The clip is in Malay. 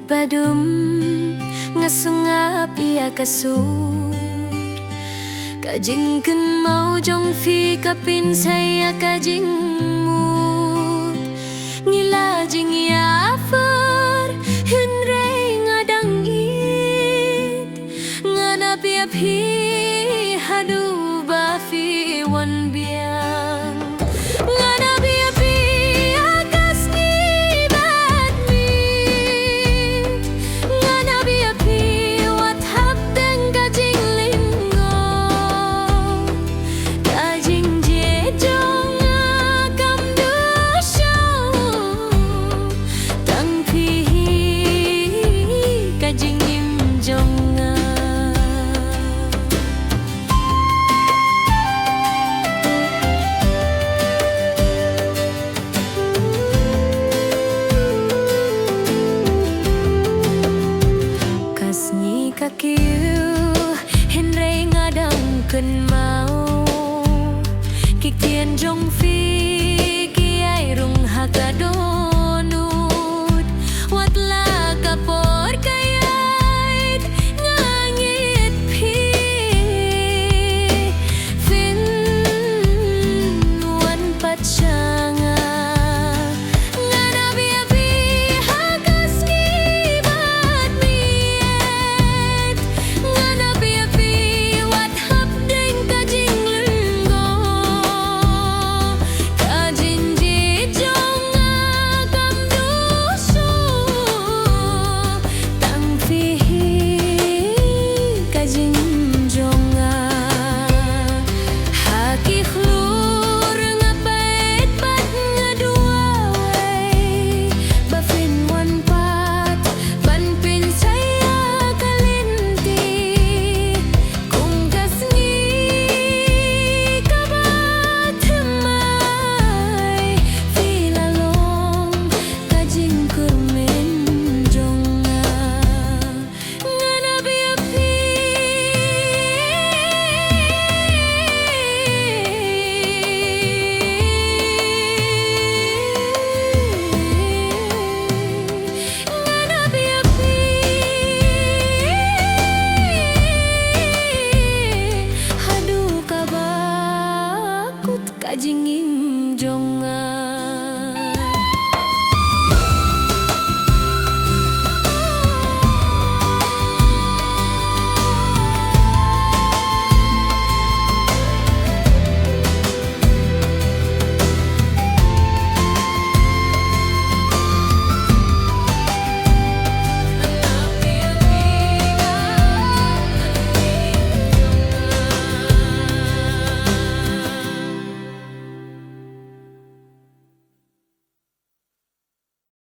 badum ngasungap ia kasut kajingken mau jong fi kapin saya kajing mut ngila jing ya far henrei ngadang it nganapi api hadu ba fi wan biang nganapi api akas ni bat mi nganapi api wat hap deng kajing linggo kajing je jong akam dosyo tang pi kajing im jong kakiu henrei ngadang ken mau kik tien jong fi